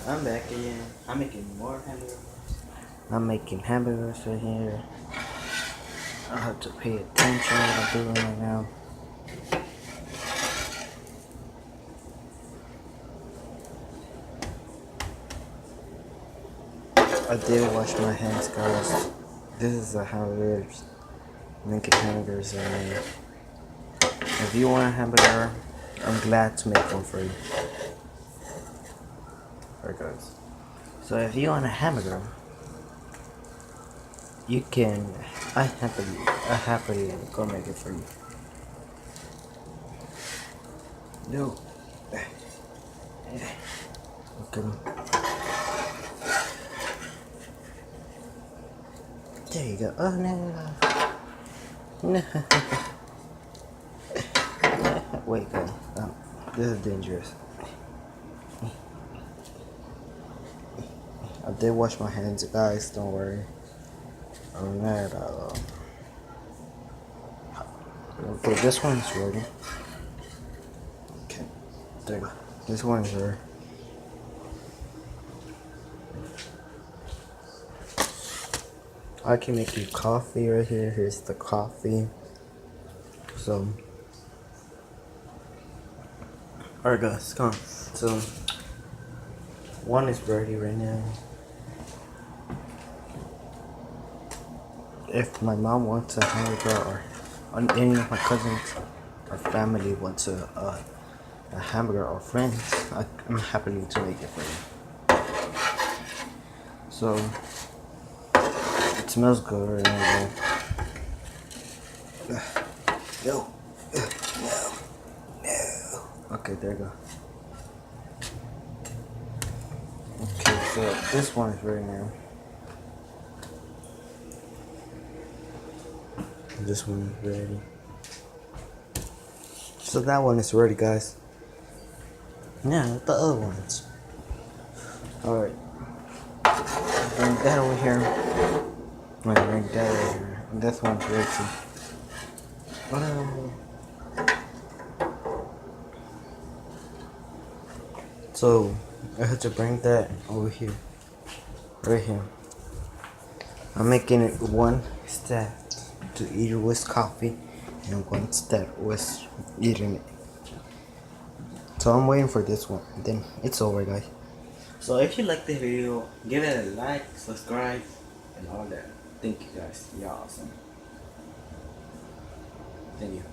I'm back again. I'm making more hamburgers. I'm making hamburgers right here. I have to pay attention what I'm doing right now. I did wash my hands, guys. This is a hamburgers. Making hamburgers right now. If you want a hamburger, I'm glad to make one for you. Alright, guys. So if you want a hamburger, you can. I happily go make it for you. No. Okay. There you go. Oh no. No. Wait, guys. This is dangerous. I did wash my hands, guys. Don't worry. I'm not. Okay, this one's ready. Okay, there you go. This one's ready. I can make you coffee right here. Here's the coffee. So, alright, guys, come on. So, one is ready right now. If my mom wants a hamburger, or any of my cousins or family wants a hamburger or friends, I'm happy to make it for you. So, it smells good right now. No. Okay, there you go. Okay, so this one is ready now. This one is ready. So that one is ready, guys. Now the other ones. Alright. Bring that over here. Bring that over here. And this one's ready too. So I have to bring that over here. Right here. I'm making it one step to eat it with coffee and one step with eating it. So I'm waiting for this one. Then it's over, guys. So if you like the video, give it a like, subscribe, and all that. Thank you guys. You're awesome. Thank you.